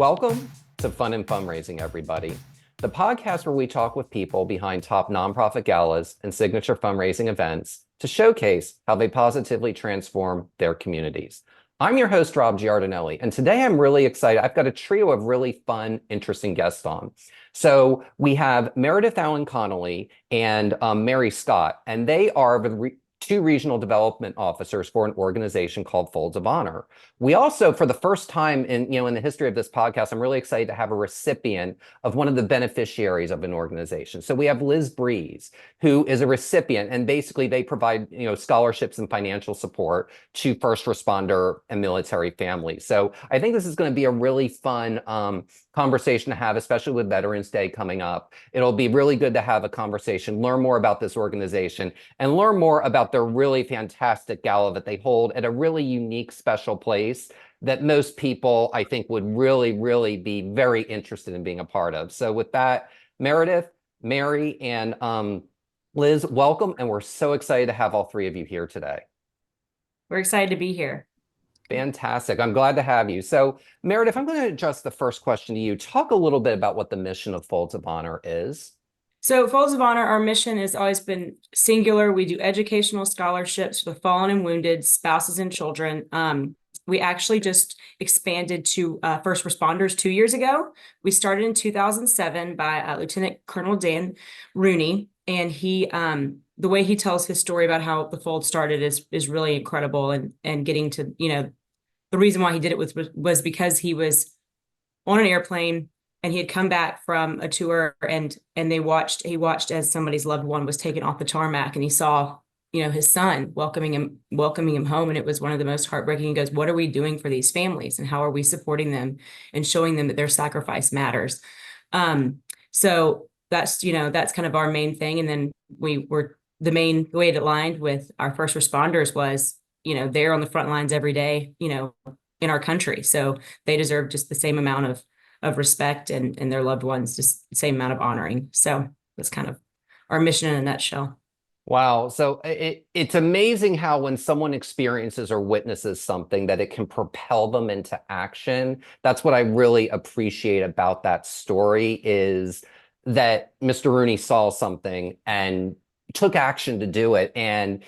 Welcome to Fun and Fundraising, everybody. The podcast where we talk with people behind top nonprofit galas and signature fundraising events to showcase how they positively transform their communities. I'm your host, Rob Giardinelli, and today I'm really excited. I've got a trio of really fun, interesting guests on. So we have Meredith Connally and Mary Scott, and they are the two regional development officers for an organization called Folds of Honor. We also, for the first time in the history of this podcast, I'm really excited to have a recipient of one of the beneficiaries of an organization. So we have Lis Brees, who is a recipient, and basically they provide scholarships and financial support to first responder and military families. So I think this is going to be a really fun conversation to have, especially with Veterans Day coming up. It'll be really good to have a conversation, learn more about this organization, and learn more about their really fantastic gala that they hold at a really unique, special place that most people, I think, would really, really be very interested in being a part of. So with that, Meredith, Mary, and Lis, welcome. And we're so excited to have all three of you here today. We're excited to be here. Fantastic. I'm glad to have you. So Meredith, I'm going to address the first question to you. Talk a little bit about what the mission of Folds of Honor is. So Folds of Honor, our mission has always been singular. We do educational scholarships for the fallen and wounded, spouses and children. We actually just expanded to first responders 2 years ago. We started in 2007 by Lieutenant Colonel Dan Rooney, and he the way he tells his story about how the Fold started is really incredible, and getting to the reason why he did it was because he was on an airplane and he had come back from a tour and he watched as somebody's loved one was taken off the tarmac, and he saw his son welcoming him home, and it was one of the most heartbreaking. He goes, what are we doing for these families, and how are we supporting them and showing them that their sacrifice matters? So that's kind of our main thing. And then the way it aligned with our first responders was they're on the front lines every day in our country, so they deserve just the same amount of respect, and their loved ones just the same amount of honoring. So that's kind of our mission in a nutshell. Wow. So it's amazing how when someone experiences or witnesses something that it can propel them into action. That's what I really appreciate about that story, is that Mr. Rooney saw something and took action to do it. And,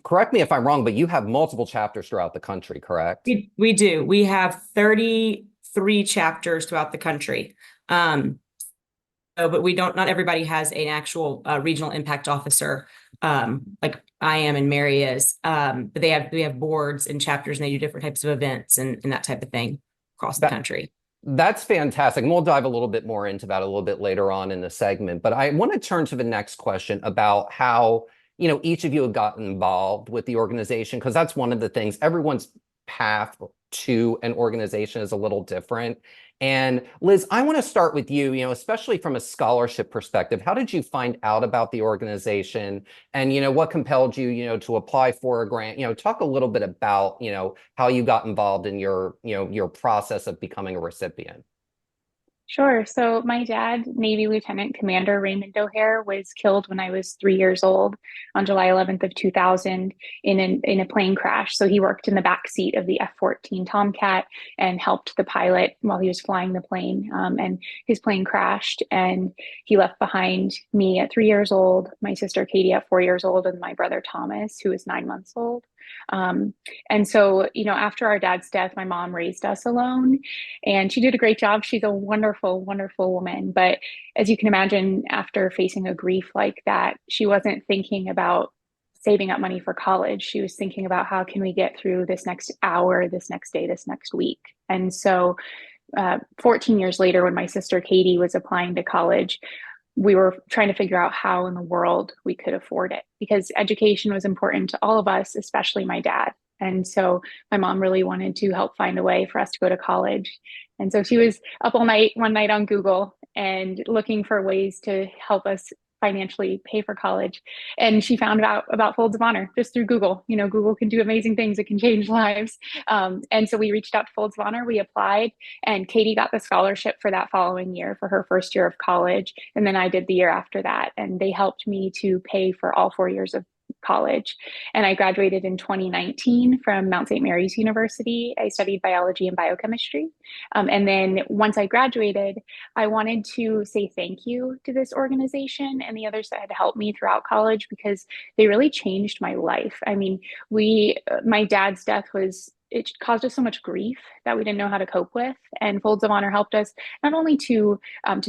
correct me if I'm wrong, but you have multiple chapters throughout the country, correct? We do. We have 33 chapters throughout the country. But not everybody has an actual regional impact officer like I am and Mary is. But we have boards and chapters, and they do different types of events and that type of thing across the country. That's fantastic. And we'll dive a little bit more into that a little bit later on in the segment. But I want to turn to the next question about how, each of you have gotten involved with the organization, because that's one of the things. Everyone's path to an organization is a little different. And Lis, I want to start with you, especially from a scholarship perspective. How did you find out about the organization, and, what compelled you, to apply for a grant? Talk a little bit about, how you got involved in your process of becoming a recipient. Sure. So my dad, Navy Lieutenant Commander Raymond O'Hare, was killed when I was 3 years old on July 11th of 2000 in a plane crash. So he worked in the back seat of the F-14 Tomcat and helped the pilot while he was flying the plane. And his plane crashed, and he left behind me at 3 years old, my sister Katie at 4 years old, and my brother Thomas, who was 9 months old. And so, after our dad's death, my mom raised us alone, and she did a great job. She's a wonderful, wonderful woman. But as you can imagine, after facing a grief like that, she wasn't thinking about saving up money for college. She was thinking about, how can we get through this next hour, this next day, this next week? And so 14 years later, when my sister Katie was applying to college, we were trying to figure out how in the world we could afford it, because education was important to all of us, especially my dad. And so my mom really wanted to help find a way for us to go to college. And so she was up all night one night on Google and looking for ways to help us financially pay for college. And she found out about Folds of Honor just through Google. Google can do amazing things. It can change lives. And so we reached out to Folds of Honor. We applied, and Katie got the scholarship for that following year for her first year of college. And then I did the year after that. And they helped me to pay for all 4 years of college. And I graduated in 2019 from Mount St. Mary's University. I studied biology and biochemistry. And then once I graduated, I wanted to say thank you to this organization and the others that had helped me throughout college because they really changed my life. I mean, my dad's death it caused us so much grief that we didn't know how to cope with. And Folds of Honor helped us not only to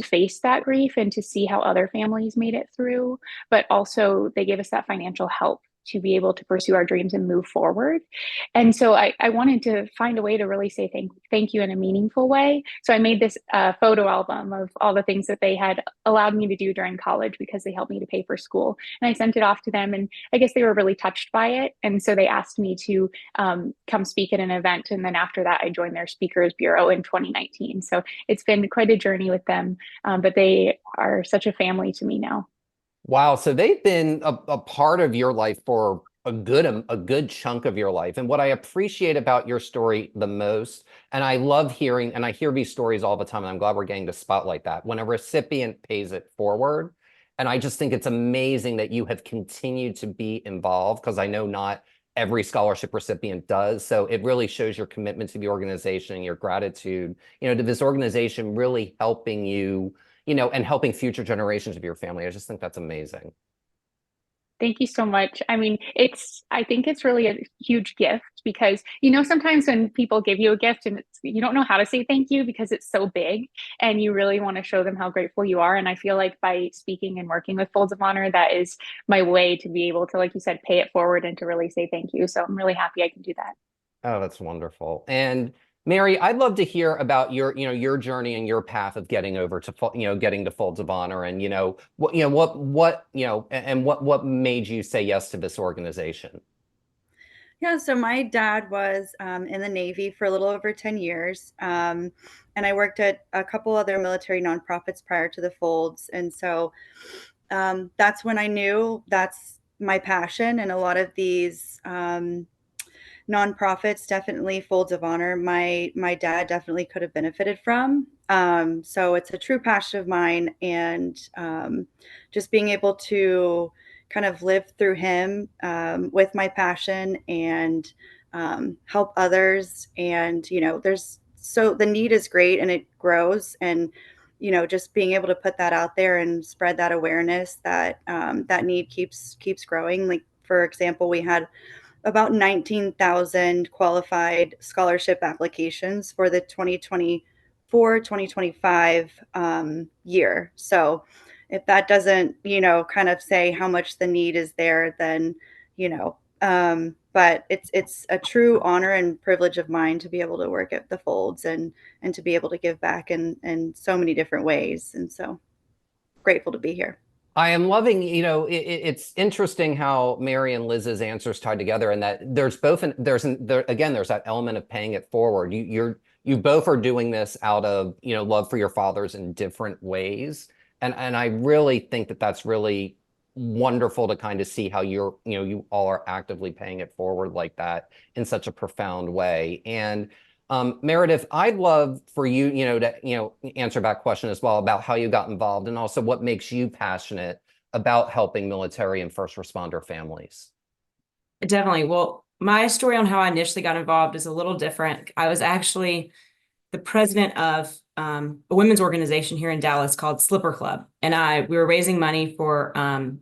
face that grief and to see how other families made it through, but also they gave us that financial help to be able to pursue our dreams and move forward. And so I wanted to find a way to really say thank you in a meaningful way. So I made this photo album of all the things that they had allowed me to do during college because they helped me to pay for school. And I sent it off to them, and I guess they were really touched by it. And so they asked me to come speak at an event. And then after that, I joined their speakers bureau in 2019. So it's been quite a journey with them, but they are such a family to me now. Wow. So they've been a part of your life for a good chunk of your life. And what I appreciate about your story the most, and I love hearing, and I hear these stories all the time, and I'm glad we're getting to spotlight that, when a recipient pays it forward. And I just think it's amazing that you have continued to be involved, because I know not every scholarship recipient does. So it really shows your commitment to the organization and your gratitude, to this organization really helping you, and helping future generations of your family. I just think that's amazing. Thank you so much. I mean, I think it's really a huge gift because, sometimes when people give you a gift and you don't know how to say thank you because it's so big and you really want to show them how grateful you are. And I feel like by speaking and working with Folds of Honor, that is my way to be able to, like you said, pay it forward and to really say thank you. So I'm really happy I can do that. Oh, that's wonderful. And Mary, I'd love to hear about your journey and your path of getting over to, getting to Folds of Honor, and, what made you say yes to this organization? Yeah, so my dad was in the Navy for a little over 10 years. And I worked at a couple other military nonprofits prior to the Folds. And so that's when I knew that's my passion. And a lot of these nonprofits, definitely Folds of Honor, my dad definitely could have benefited from. So it's a true passion of mine, and just being able to kind of live through him with my passion and help others. And the need is great and it grows, and just being able to put that out there and spread that awareness that that need keeps growing. Like, for example, we had about 19,000 qualified scholarship applications for the 2024-2025 year. So if that doesn't, kind of say how much the need is there, then, but it's a true honor and privilege of mine to be able to work at the Folds and to be able to give back in so many different ways. And so grateful to be here. I am loving, it's interesting how Mary and Liz's answers tied together, and that there's that element of paying it forward. You both are doing this out of, love for your fathers in different ways. And I really think that that's really wonderful to kind of see how you all are actively paying it forward like that in such a profound way. And Meredith, I'd love for you, to answer that question as well about how you got involved, and also what makes you passionate about helping military and first responder families. Definitely. Well, my story on how I initially got involved is a little different. I was actually the president of a women's organization here in Dallas called Slipper Club, and we were raising money for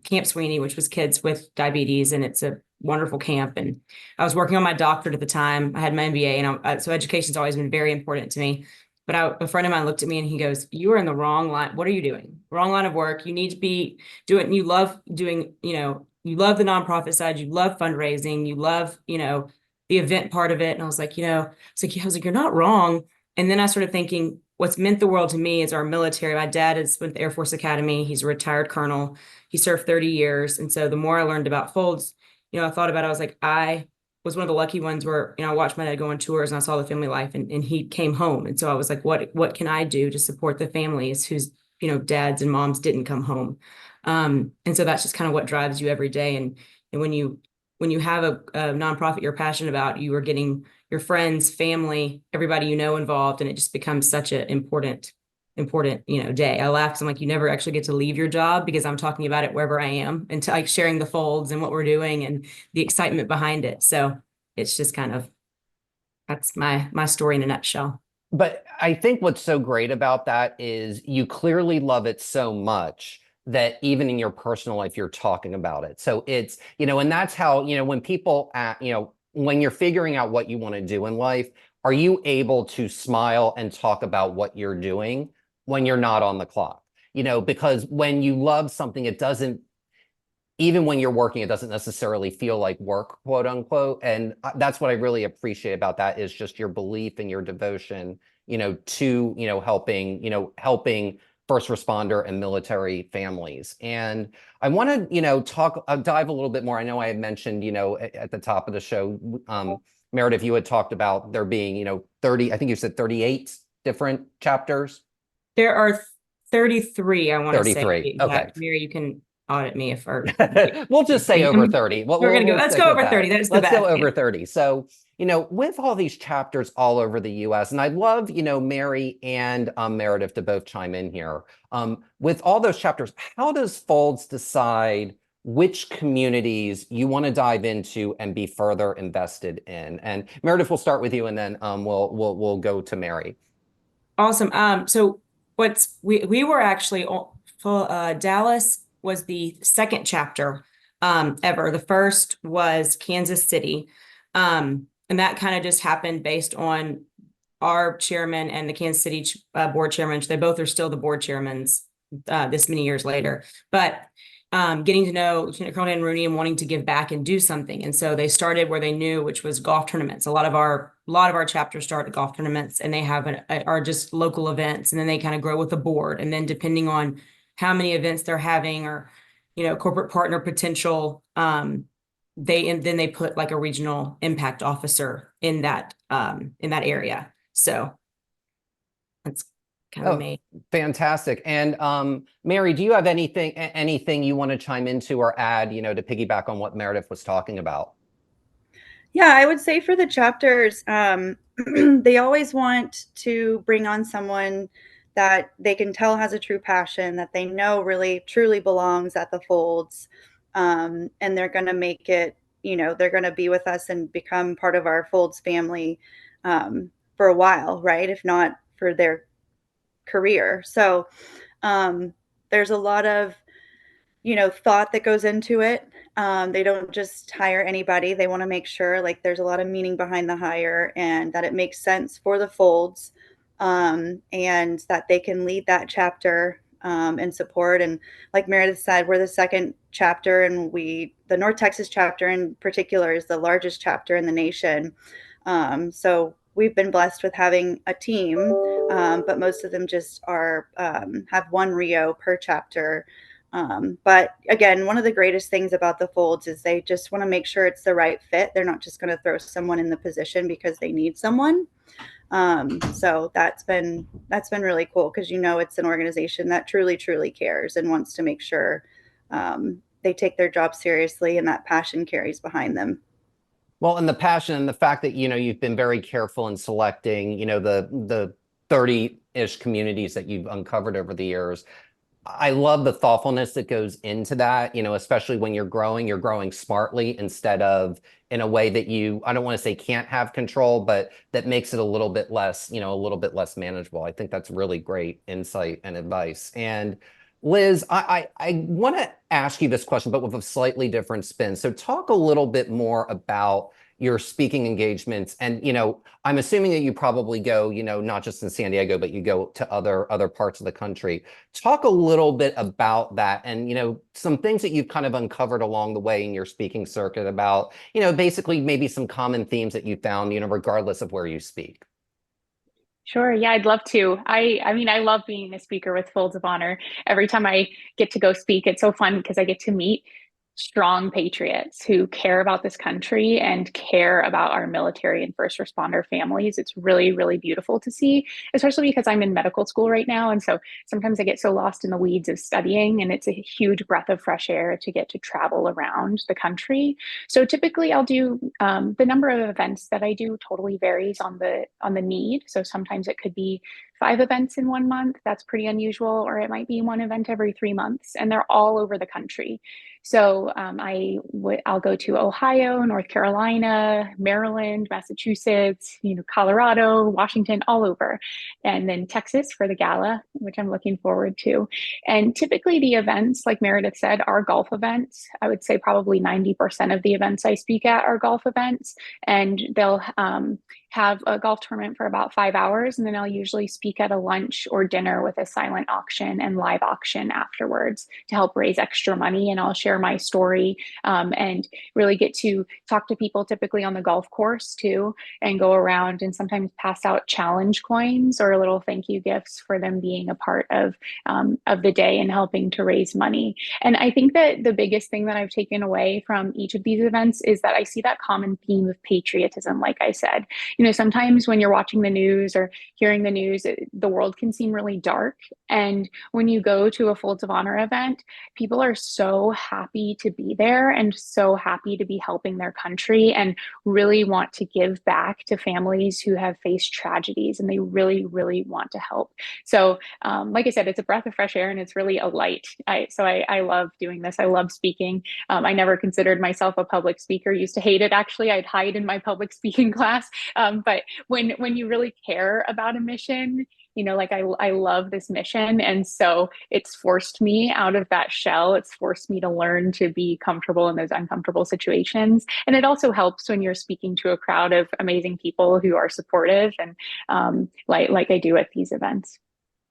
Camp Sweeney, which was kids with diabetes, and it's a wonderful camp. And I was working on my doctorate at the time. I had my MBA, and so education's always been very important to me. But a friend of mine looked at me and he goes, "You are in the wrong line. What are you doing? Wrong line of work. You need to be doing, you love doing, you love the nonprofit side, you love fundraising, you love, the event part of it." And I was like, I was like, "You're not wrong." And then I started thinking, what's meant the world to me is our military. My dad is with the Air Force Academy. He's a retired colonel. He served 30 years. And so the more I learned about Folds, I thought about it. I was like, I was one of the lucky ones where, I watched my dad go on tours and I saw the family life, and he came home. And so I was like, what can I do to support the families whose, dads and moms didn't come home? And so that's just kind of what drives you every day. And when you have a nonprofit you're passionate about, you are getting your friends, family, everybody involved, and it just becomes such an important important, day. I laugh 'cause I'm like, you never actually get to leave your job because I'm talking about it wherever I am and like sharing the folds and what we're doing and the excitement behind it. So it's just that's my story in a nutshell. But I think what's so great about that is you clearly love it so much that even in your personal life, you're talking about it. So it's, and that's how, when people, when you're figuring out what you want to do in life, are you able to smile and talk about what you're doing when you're not on the clock? Because when you love something, it doesn't, even when you're working, it doesn't necessarily feel like work, quote unquote. And that's what I really appreciate about that is just your belief and your devotion, to, helping first responder and military families. And I want to, dive a little bit more. I know I had mentioned, at the top of the show, Meredith, you had talked about there being, 30, I think you said 38 different chapters. There are 33, I want to say. 33. Okay. Mary, you can audit me if we'll just say over 30. We're gonna go. Let's go over 30. That's the Let's go best. over 30. So, with all these chapters all over the US, and I'd love, Mary and Meredith to both chime in here. With all those chapters, how does Folds decide which communities you want to dive into and be further invested in? And Meredith, we'll start with you, and then we'll go to Mary. Awesome. So we were actually Dallas was the second chapter ever. The first was Kansas City. And that kind of just happened based on our chairman and the Kansas City board chairman. They both are still the board chairmen this many years later. But getting to know Lieutenant Colonel Dan Rooney and wanting to give back and do something. And so they started where they knew, which was golf tournaments. A lot of our chapters start at golf tournaments, and they are just local events. And then they kind of grow with the board. And then depending on how many events they're having or, corporate partner potential, then they put like a regional impact officer in that area. So that's kind of me. Fantastic. And Mary, do you have anything you want to chime into or add, to piggyback on what Meredith was talking about? Yeah, I would say for the chapters, they always want to bring on someone that they can tell has a true passion, that they know really truly belongs at the Folds. And they're going to make it, they're going to be with us and become part of our Folds family for a while, right? If not for their career. So there's a lot of, thought that goes into it. They don't just hire anybody. They want to make sure like there's a lot of meaning behind the hire and that it makes sense for the Folds, and that they can lead that chapter and support. And like Meredith said, we're the second chapter, and the North Texas chapter in particular is the largest chapter in the nation. So we've been blessed with having a team, but most of them just have one Rio per chapter. But again, one of the greatest things about the Folds is they just want to make sure it's the right fit. They're not just going to throw someone in the position because they need someone. So that's been really cool because it's an organization that truly, truly cares and wants to make sure they take their job seriously and that passion carries behind them. Well, and the passion and the fact that, you've been very careful in selecting, the 30-ish communities that you've uncovered over the years. I love the thoughtfulness that goes into that, especially when you're growing smartly instead of in a way that I don't want to say can't have control, but that makes it a little bit less manageable. I think that's really great insight and advice. And Lis, I want to ask you this question, but with a slightly different spin. So talk a little bit more about your speaking engagements. And, I'm assuming that you probably go, not just in San Diego, but you go to other parts of the country. Talk a little bit about that and, some things that you've kind of uncovered along the way in your speaking circuit about, basically maybe some common themes that you found, regardless of where you speak. Sure. Yeah, I'd love to. I mean, I love being a speaker with Folds of Honor. Every time I get to go speak, it's so fun because I get to meet strong patriots who care about this country and care about our military and first responder families. It's really, really beautiful to see, especially because I'm in medical school right now. And so sometimes I get so lost in the weeds of studying, and it's a huge breath of fresh air to get to travel around the country. So typically I'll do the number of events that I do totally varies on the need. So sometimes it could be 5 events in 1 month. That's pretty unusual. Or it might be one event every 3 months, and they're all over the country. So I'll go to Ohio, North Carolina, Maryland, Massachusetts, Colorado, Washington, all over, and then Texas for the gala, which I'm looking forward to. And typically the events, like Meredith said, are golf events. I would say probably 90% of the events I speak at are golf events, and they'll have a golf tournament for about 5 hours, and then I'll usually speak at a lunch or dinner with a silent auction and live auction afterwards to help raise extra money. And I'll share my story and really get to talk to people typically on the golf course too, and go around and sometimes pass out challenge coins or little thank you gifts for them being a part of the day and helping to raise money. And I think that the biggest thing that I've taken away from each of these events is that I see that common theme of patriotism. Like I said, sometimes when you're watching the news or hearing the news, the world can seem really dark. And when you go to a Folds of Honor event, people are so happy to be there and so happy to be helping their country and really want to give back to families who have faced tragedies, and they really, really want to help. So, like I said, it's a breath of fresh air and it's really a light. I love doing this. I love speaking. I never considered myself a public speaker. Used to hate it, actually. I'd hide in my public speaking class. But when you really care about a mission, like I love this mission. And so it's forced me out of that shell. It's forced me to learn to be comfortable in those uncomfortable situations. And it also helps when you're speaking to a crowd of amazing people who are supportive and like I do at these events.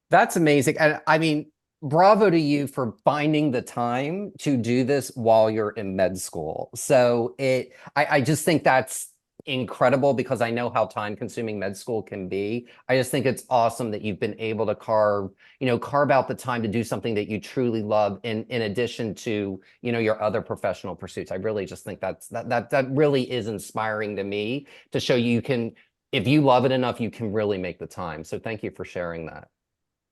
That's amazing. And I mean, bravo to you for finding the time to do this while you're in med school. So I just think that's incredible because I know how time consuming med school can be. I just think it's awesome that you've been able to carve out the time to do something that you truly love in addition to, your other professional pursuits. I really just think that really is inspiring to me to show you can, if you love it enough, you can really make the time. So thank you for sharing that.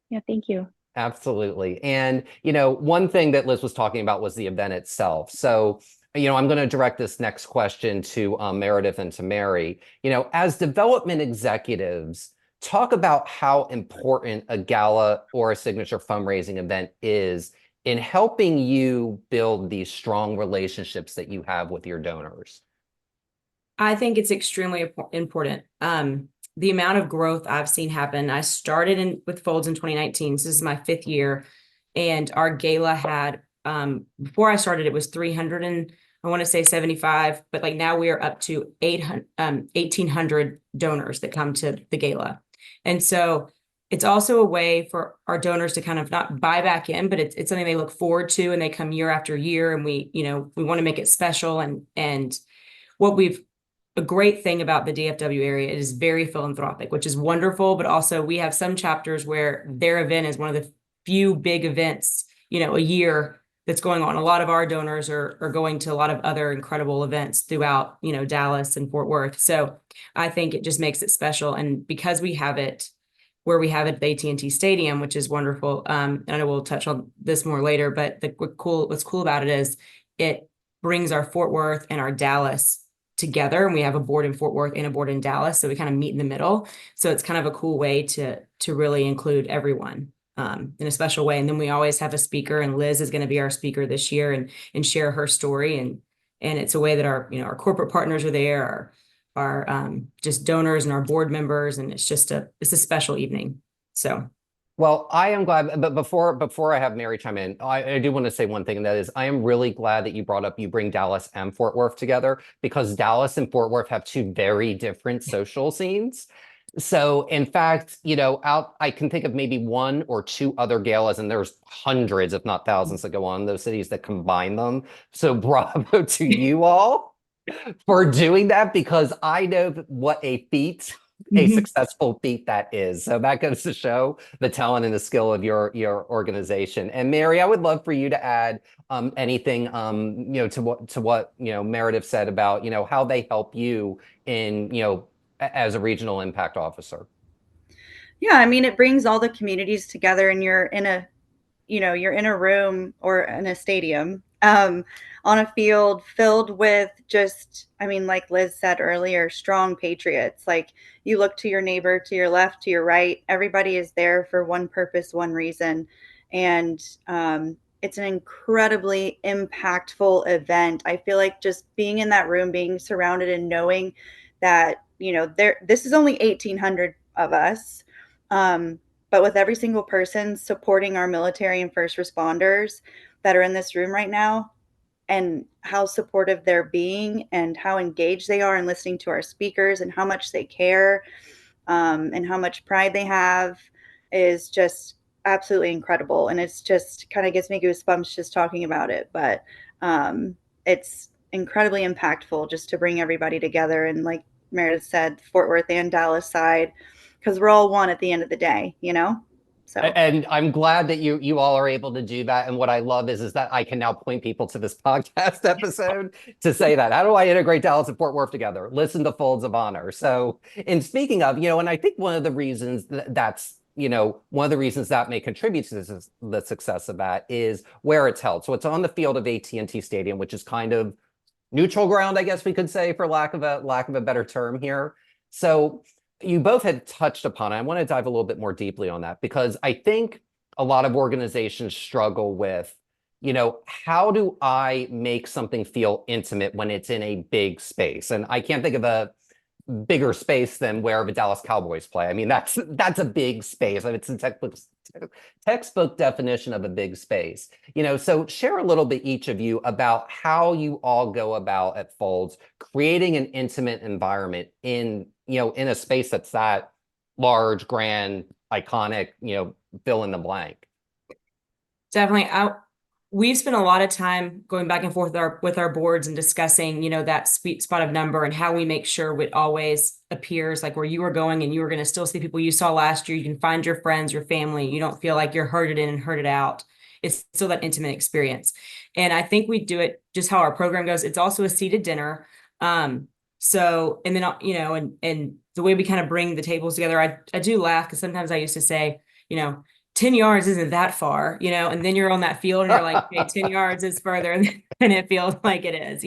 Yeah, thank you. Absolutely. And, one thing that Liz was talking about was the event itself. So, I'm going to direct this next question to Meredith and to Mary. As development executives, talk about how important a gala or a signature fundraising event is in helping you build these strong relationships that you have with your donors. I think it's extremely important. The amount of growth I've seen happen. I started with Folds in 2019. So this is my 5th year. And our gala had, before I started, it was 300 and I want to say 75, but like now we are up to 1,800 donors that come to the gala. And so it's also a way for our donors to kind of not buy back in, but it's something they look forward to, and they come year after year, and we want to make it special. And a great thing about the DFW area is very philanthropic, which is wonderful, but also we have some chapters where their event is one of the few big events, a year that's going on. A lot of our donors are going to a lot of other incredible events throughout, Dallas and Fort Worth. So I think it just makes it special. And because we have it where we have it at the AT&T Stadium, which is wonderful. And I know we'll touch on this more later, but what's cool about it is it brings our Fort Worth and our Dallas together, and we have a board in Fort Worth and a board in Dallas, so we kind of meet in the middle. So it's kind of a cool way to really include everyone in a special way. And then we always have a speaker, and Liz is going to be our speaker this year and share her story. And it's a way that our corporate partners are there, our just donors and our board members, and it's a special evening. So. Well, I am glad, but before I have Mary chime in, I do want to say one thing, and that is I am really glad that you bring Dallas and Fort Worth together, because Dallas and Fort Worth have two very different social scenes. So in fact, I can think of maybe 1 or 2 other galas, and there's hundreds, if not thousands, that go on in those cities that combine them. So bravo to you all for doing that, because I know what a successful feat that is. So that goes to show the talent and the skill of your organization. And Mary, I would love for you to add anything to what Meredith said about how they help you in as a regional impact officer. Yeah, I mean, it brings all the communities together, and you're in a room or in a stadium, on a field filled with just, I mean, like Liz said earlier, strong patriots. Like, you look to your neighbor, to your left, to your right, everybody is there for one purpose, one reason. And it's an incredibly impactful event. I feel like just being in that room, being surrounded and knowing that, this is only 1,800 of us. But with every single person supporting our military and first responders that are in this room right now, and how supportive they're being and how engaged they are in listening to our speakers and how much they care, and how much pride they have, is just absolutely incredible. And it's just kind of gives me goosebumps just talking about it. But it's incredibly impactful just to bring everybody together. And like Meredith said, Fort Worth and Dallas side, because we're all one at the end of the day, So And I'm glad that you all are able to do that. And what I love is that I can now point people to this podcast episode to say that. How do I integrate Dallas and Fort Worth together? Listen to Folds of Honor. So, in speaking of, and I think one of the reasons one of the reasons that may contribute to the success of that is where it's held. So it's on the field of AT&T Stadium, which is kind of neutral ground, I guess we could say, for lack of a better term here. So you both had touched upon it. I want to dive a little bit more deeply on that, because I think a lot of organizations struggle with, how do I make something feel intimate when it's in a big space? And I can't think of a bigger space than where the Dallas Cowboys play. I mean, that's a big space. I mean, it's a textbook definition of a big space. So share a little bit, each of you, about how you all go about at Folds creating an intimate environment in a space that's that large, grand, iconic, fill in the blank. Definitely. We've spent a lot of time going back and forth with our boards and discussing, that sweet spot of number and how we make sure it always appears like where you are going and you are going to still see people you saw last year. You can find your friends, your family. You don't feel like you're herded in and herded out. It's still that intimate experience. And I think we do it just how our program goes. It's also a seated dinner. So, and then, and the way we kind of bring the tables together, I do laugh because sometimes I used to say, 10 yards isn't that far, and then you're on that field and you're like, okay, 10 yards is further than it feels like it is,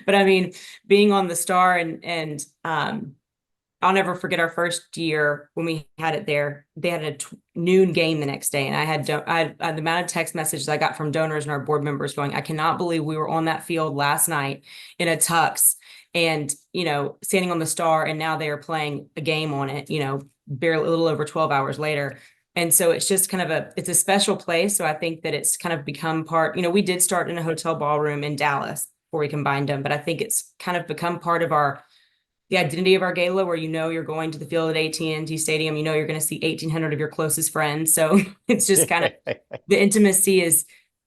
but I mean, being on the Star and I'll never forget our first year when we had it there. They had a noon game the next day, and I had the amount of text messages I got from donors and our board members going, I cannot believe we were on that field last night in a tux and, standing on the Star, and now they are playing a game on it, barely a little over 12 hours later. And so it's just kind of it's a special place. So I think that it's kind of become part, we did start in a hotel ballroom in Dallas before we combined them, but I think it's kind of become part of the identity of our gala, where you're going to the field at AT&T Stadium, you're going to see 1,800 of your closest friends. So it's just kind of the intimacy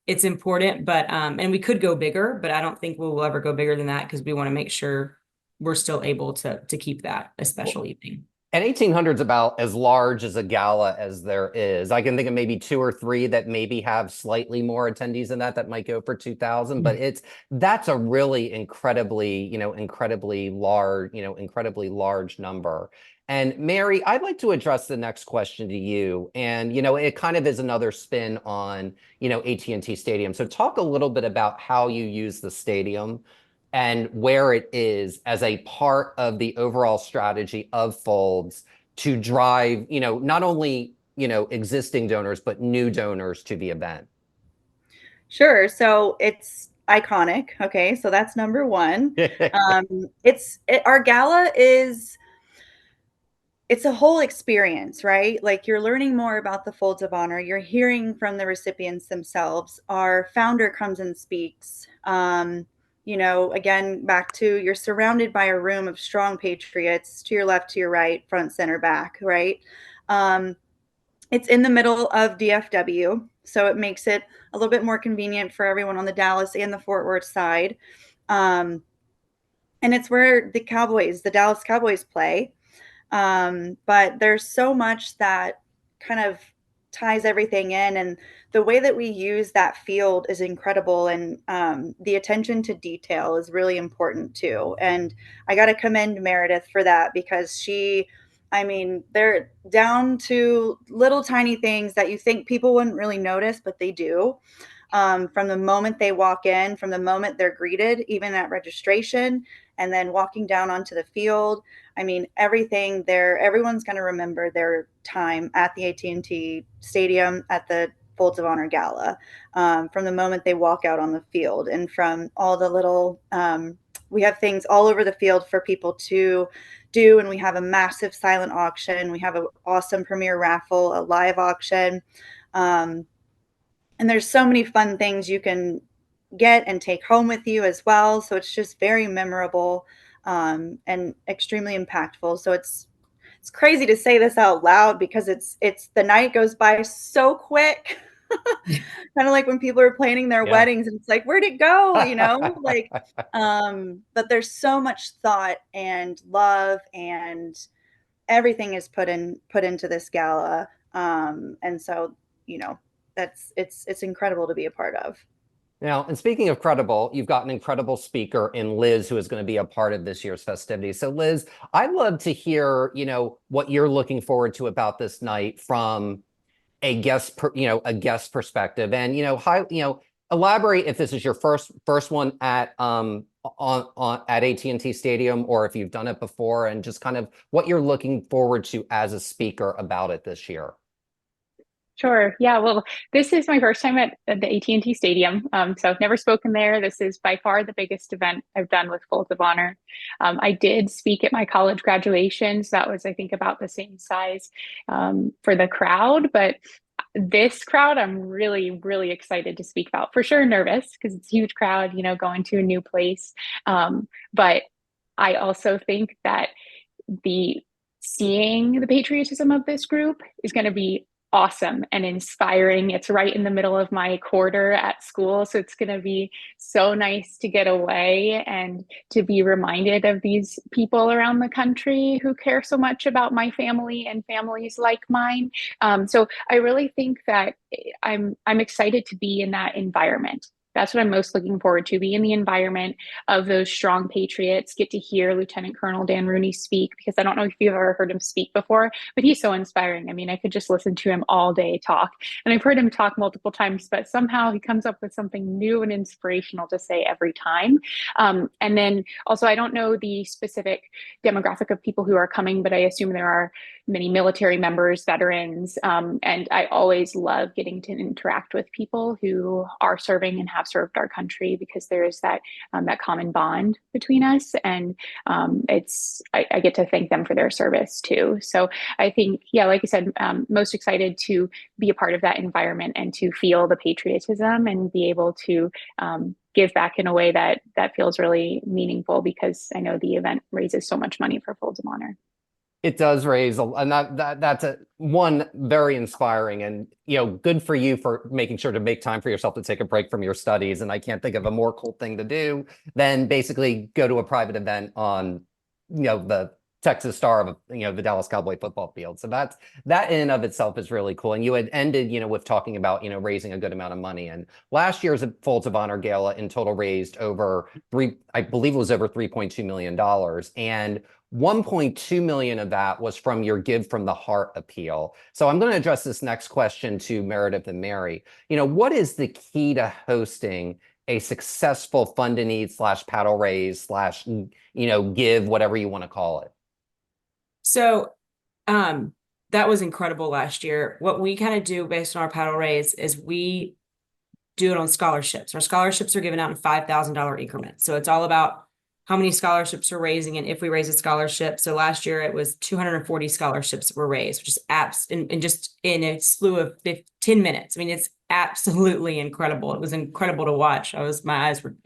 it's important, but and we could go bigger, but I don't think we'll ever go bigger than that, because we want to make sure we're still able to keep that a special evening. And 1,800 is about as large as a gala as there is. I can think of maybe 2 or 3 that maybe have slightly more attendees than that might go for 2,000. But that's a really incredibly large number. And Mary, I'd like to address the next question to you. And, it kind of is another spin on, AT&T Stadium. So talk a little bit about how you use the stadium and where it is as a part of the overall strategy of Folds to drive, not only, existing donors, but new donors to the event. Sure. So it's iconic. Okay. So that's number one. Our gala it's a whole experience, right? Like, you're learning more about the Folds of Honor. You're hearing from the recipients themselves. Our founder comes and speaks. Again, back to, you're surrounded by a room of strong patriots to your left, to your right, front, center, back, right? It's in the middle of DFW, so it makes it a little bit more convenient for everyone on the Dallas and the Fort Worth side. And it's where the Dallas Cowboys play. But there's so much that kind of ties everything in, and the way that we use that field is incredible. And the attention to detail is really important too. And I got to commend Meredith for that, because they're down to little tiny things that you think people wouldn't really notice, but they do. from the moment they walk in, from the moment they're greeted, even at registration, and then walking down onto the field. I mean, everything there, everyone's going to remember their time at the AT&T Stadium at the Folds of Honor Gala, from the moment they walk out on the field, and from all the little, we have things all over the field for people to do, and we have a massive silent auction. We have an awesome premiere raffle, a live auction. And there's so many fun things you can get and take home with you as well. So it's just very memorable, and extremely impactful. So it's crazy to say this out loud because it's the night goes by so quick. Kind of like when people are planning their weddings and it's like, where'd it go? You know, like, but there's so much thought and love and everything is put into this gala. And so, you know, it's incredible to be a part of. Now, and speaking of credible, you've got an incredible speaker in Liz, who is going to be a part of this year's festivities. So Liz, I'd love to hear, you know, what you're looking forward to about this night from a guest, a guest perspective, and, you know, elaborate if this is your first one at at AT&T Stadium, or if you've done it before, and just kind of what you're looking forward to as a speaker about it this year. Sure. Yeah. Well, this is my first time at the AT&T Stadium. So I've never spoken there. This is by far the biggest event I've done with Folds of Honor. I did speak at my college graduation. So that was, I think, about the same size for the crowd. But this crowd, I'm really, really excited to speak about. For sure, nervous because it's a huge crowd, you know, going to a new place. But I also think that seeing the patriotism of this group is going to be awesome and inspiring. It's right in the middle of my quarter at school. So it's going to be so nice to get away and to be reminded of these people around the country who care so much about my family and families like mine. So I really think that I'm excited to be in that environment. That's what I'm most looking forward to, be in the environment of those strong patriots, get to hear Lieutenant Colonel Dan Rooney speak, because I don't know if you've ever heard him speak before, but he's so inspiring. I mean, I could just listen to him all day talk. And I've heard him talk multiple times, but somehow he comes up with something new and inspirational to say every time. And then also, I don't know the specific demographic of people who are coming, but I assume there are many military members, veterans, and I always love getting to interact with people who are serving and have served our country, because there is that common bond between us, and I get to thank them for their service too. So I think, yeah, like I said, most excited to be a part of that environment and to feel the patriotism and be able to give back in a way that feels really meaningful, because I know the event raises so much money for Folds of Honor. It does raise, and that's one very inspiring, and, you know, good for you for making sure to make time for yourself to take a break from your studies. And I can't think of a more cool thing to do than basically go to a private event on, you know, the Texas star of, you know, the Dallas Cowboy football field. So that in and of itself is really cool. And you had ended, you know, with talking about, you know, raising a good amount of money. And last year's Folds of Honor Gala in total raised over I believe it was over $3.2 million. And 1.2 million of that was from your Give from the Heart appeal. So I'm going to address this next question to Meredith and Mary. You know, what is the key to hosting a successful fund to need / paddle raise / you know, give, whatever you want to call it? So that was incredible last year. What we kind of do based on our paddle raise is we do it on scholarships. Our scholarships are given out in $5,000 increments. So it's all about how many scholarships we're raising and if we raise a scholarship. So last year it was 240 scholarships were raised, which is and just in a slew of 10 minutes. I mean, it's absolutely incredible. It was incredible to watch. It was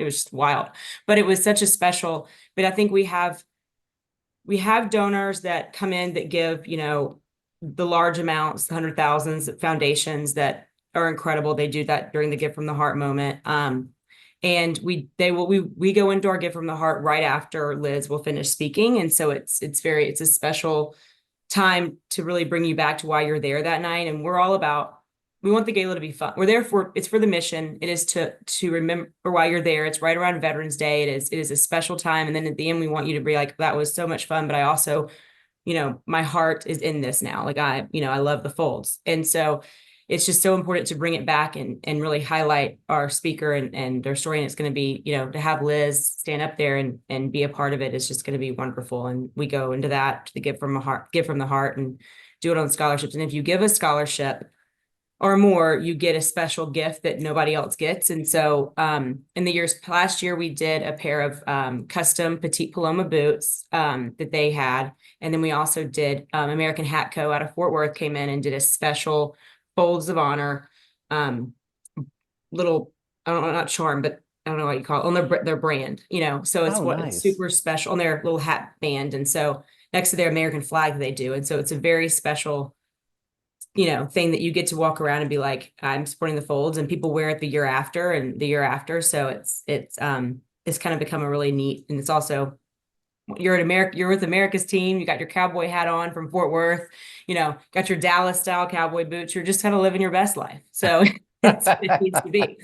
just wild, but it was such a special, but I think we have donors that come in that give, you know, the large amounts, the 100,000s, foundations that are incredible. They do that during the Give from the Heart moment. And we go into our Give from the Heart right after Liz will finish speaking. And so it's a special time to really bring you back to why you're there that night. And we want the gala to be fun. We're there it's for the mission. It is to remember why you're there. It's right around Veterans Day. It is a special time. And then at the end, we want you to be like, that was so much fun, but I also, you know, my heart is in this now. Like I love the Folds. And so it's just so important to bring it back and really highlight our speaker and their story. And it's going to be, to have Liz stand up there and be a part of it is just going to be wonderful. And we go into that to the give from the heart and do it on scholarships. And if you give a scholarship or more, you get a special gift that nobody else gets. And so in the last year, we did a pair of custom Petite Paloma boots that they had. And then we also did American Hat Co. out of Fort Worth came in and did a special Folds of Honor little, I don't know, not charm, but I don't know what you call it, on their brand, so it's it's nice. super special on their little hat band. And so next to their American flag they do. And so it's a very special thing that you get to walk around and be like, I'm supporting the Folds, and people wear it the year after and the year after. So it's kind of become a really neat, and it's also, you're at America, you're with America's team, you got your cowboy hat on from Fort Worth, got your Dallas style cowboy boots, you're just kind of living your best life. So it needs to be,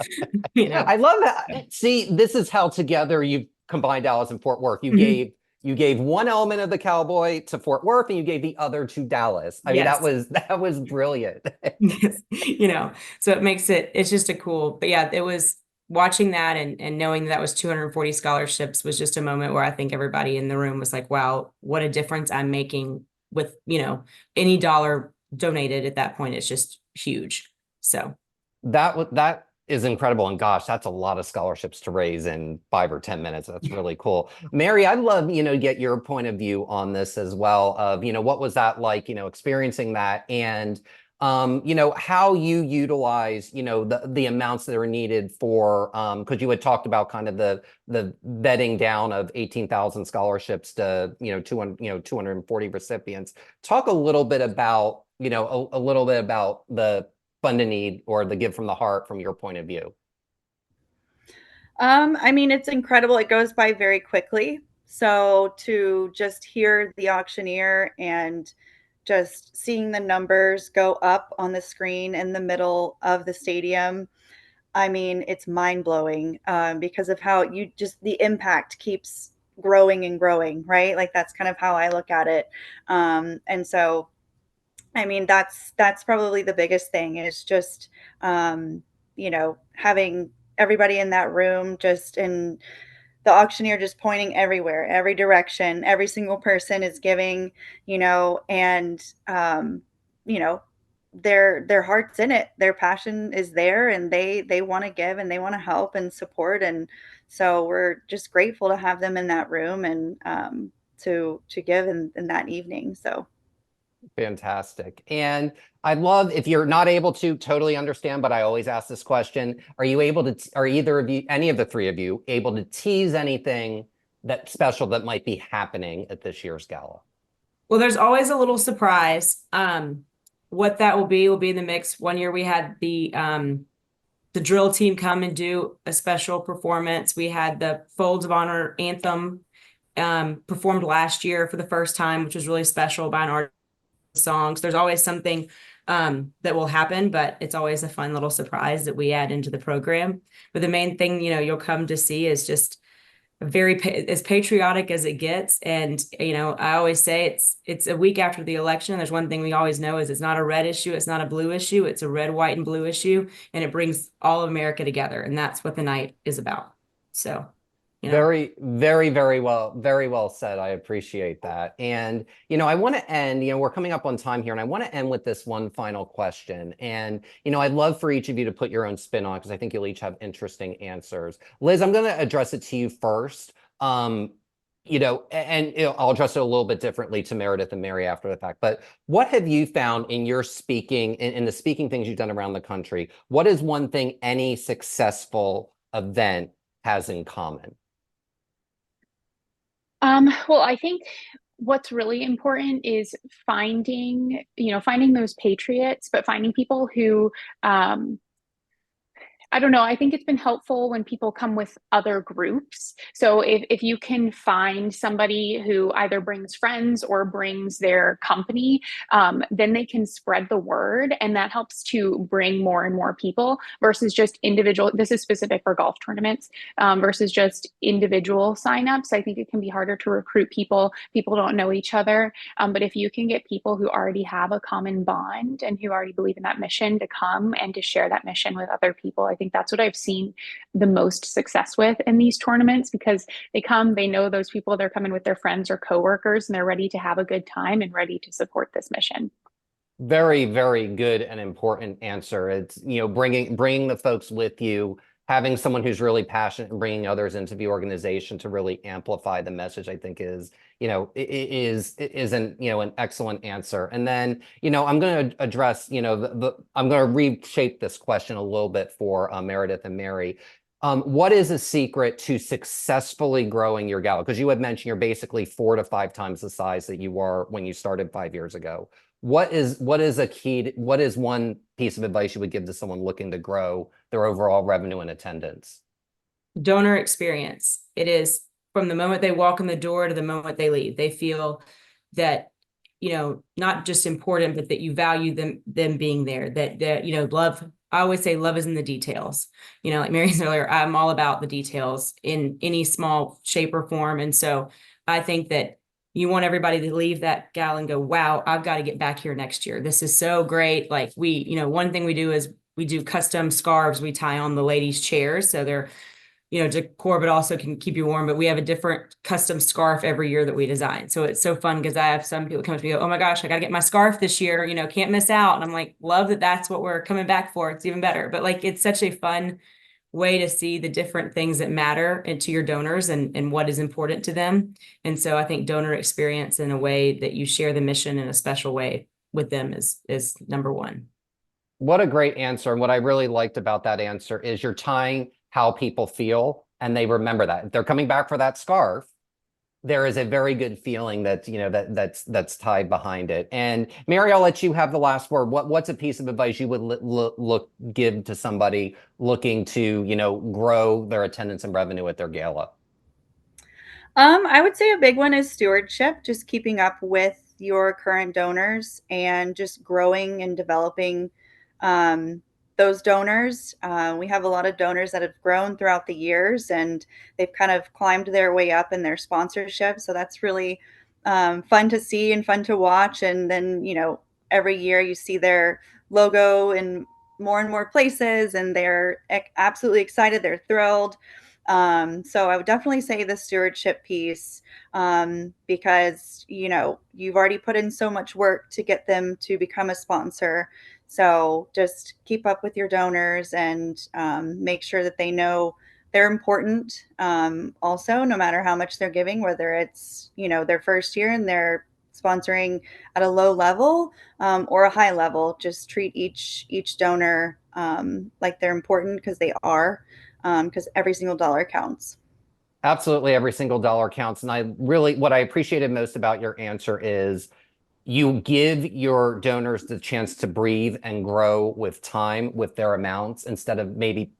I love that. See, this is how together you've combined Dallas and Fort Worth. You gave one element of the cowboy to Fort Worth and you gave the other to Dallas. I mean, that was brilliant. So it makes it's just but yeah, it was watching that and knowing that was 240 scholarships was just a moment where I think everybody in the room was like, wow, what a difference I'm making with, any dollar donated at that point. It's just huge. So that is incredible. And gosh, that's a lot of scholarships to raise in 5 or 10 minutes. That's really cool. Mary, I'd love, to get your point of view on this as well of, what was that like, experiencing that and, how you utilize, the amounts that are needed for, because you had talked about kind of the vetting down of 18,000 scholarships to, 240 recipients. Talk a little bit about, a little bit about the fund a need or the give from the heart from your point of view. I mean, it's incredible. It goes by very quickly. So to just hear the auctioneer and just seeing the numbers go up on the screen in the middle of the stadium, I mean, it's mind blowing because of how the impact keeps growing and growing, right? Like that's kind of how I look at it. And so I mean, that's probably the biggest thing is just, having everybody in that room and the auctioneer just pointing everywhere, every direction, every single person is giving, and, their heart's in it, their passion is there and they want to give and they want to help and support. And so we're just grateful to have them in that room and to give in that evening. So. Fantastic. And I'd love, if you're not able to totally understand, but I always ask this question, are either of you, any of the three of you, able to tease anything that special that might be happening at this year's gala? Well, there's always a little surprise. What that will be in the mix. One year we had the drill team come and do a special performance. We had the Folds of Honor anthem performed last year for the first time, which was really special by an artist. Songs. There's always something that will happen, but it's always a fun little surprise that we add into the program. But the main thing, you'll come to see is just as patriotic as it gets. And, I always say it's a week after the election. There's one thing we always know is it's not a red issue. It's not a blue issue. It's a red, white, and blue issue. And it brings all of America together. And that's what the night is about. So. Very, very, very well said. I appreciate that. And, I want to end, we're coming up on time here, and I want to end with this one final question. And, I'd love for each of you to put your own spin on, because I think you'll each have interesting answers. Liz, I'm going to address it to you first. And I'll address it a little bit differently to Meredith and Mary after the fact. But what have you found in your speaking, in the speaking things you've done around the country? What is one thing any successful event has in common? Well, I think what's really important is finding those patriots, but finding people who I don't know. I think it's been helpful when people come with other groups. So if you can find somebody who either brings friends or brings their company, then they can spread the word. And that helps to bring more and more people versus just individual. This is specific for golf tournaments versus just individual signups. I think it can be harder to recruit people. People don't know each other. But if you can get people who already have a common bond and who already believe in that mission to come and to share that mission with other people, I think that's what I've seen the most success with in these tournaments, because they come, they know those people, they're coming with their friends or coworkers, and they're ready to have a good time and ready to support this mission. Very, very good and important answer. It's, bringing the folks with you, having someone who's really passionate and bringing others into the organization to really amplify the message, I think is an excellent answer. And then, I'm going to address, I'm going to reshape this question a little bit for Meredith and Mary. What is a secret to successfully growing your Gala? Because you had mentioned you're basically 4 to 5 times the size that you were when you started 5 years ago. What is one piece of advice you would give to someone looking to grow their overall revenue and attendance? Donor experience. It is from the moment they walk in the door to the moment they leave. They feel that, not just important, but that you value them being there, that love. I always say love is in the details. Like Mary said earlier, I'm all about the details in any small shape or form. And so I think that you want everybody to leave that Gala and go, wow, I've got to get back here next year. This is so great. Like one thing we do is we do custom scarves we tie on the ladies' chairs. So they're, decor, but also can keep you warm. But we have a different custom scarf every year that we design. So it's so fun because I have some people come to me and go, oh my gosh, I got to get my scarf this year, can't miss out. And I'm like, love that that's what we're coming back for. It's even better. But like, it's such a fun way to see the different things that matter to your donors and what is important to them. And so I think donor experience in a way that you share the mission in a special way with them is number one. What a great answer. And what I really liked about that answer is you're tying how people feel and they remember that. If they're coming back for that scarf, there is a very good feeling that, that's tied behind it. And Mary, I'll let you have the last word. What's a piece of advice you would give to somebody looking to, grow their attendance and revenue at their Gala? I would say a big one is stewardship, just keeping up with your current donors and just growing and developing those donors. We have a lot of donors that have grown throughout the years and they've kind of climbed their way up in their sponsorship. So that's really fun to see and fun to watch. And then, every year you see their logo in more and more places and they're absolutely excited. They're thrilled. So I would definitely say the stewardship piece, because, you've already put in so much work to get them to become a sponsor. So just keep up with your donors and make sure that they know they're important. Also, no matter how much they're giving, whether it's, their first year and they're sponsoring at a low level or a high level, just treat each donor like they're important, because they are, because every single dollar counts. Absolutely, every single dollar counts. And what I appreciated most about your answer is you give your donors the chance to breathe and grow with time with their amounts instead of maybe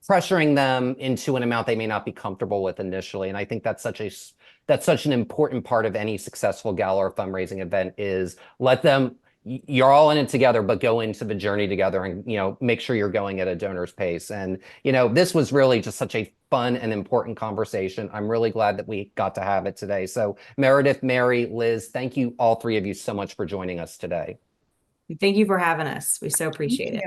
pressuring them into an amount they may not be comfortable with initially. And I think that's such an important part of any successful Gala or fundraising event is let them, you're all in it together, but go into the journey together and, make sure you're going at a donor's pace. And, this was really just such a fun and important conversation. I'm really glad that we got to have it today. So Meredith, Mary, Liz, thank you, all three of you, so much for joining us today. Thank you for having us. We so appreciate it.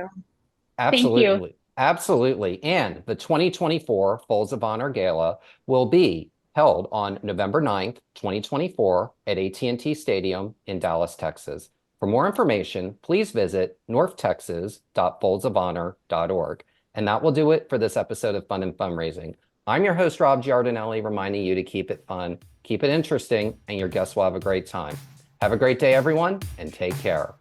Absolutely. Thank you. Absolutely. And the 2024 Folds of Honor Gala will be held on November 9th, 2024 at AT&T Stadium in Dallas, Texas. For more information, please visit northtexas.foldsofhonor.org. And that will do it for this episode of Fun and Fundraising. I'm your host, Rob Giardinelli, reminding you to keep it fun, keep it interesting, and your guests will have a great time. Have a great day, everyone, and take care.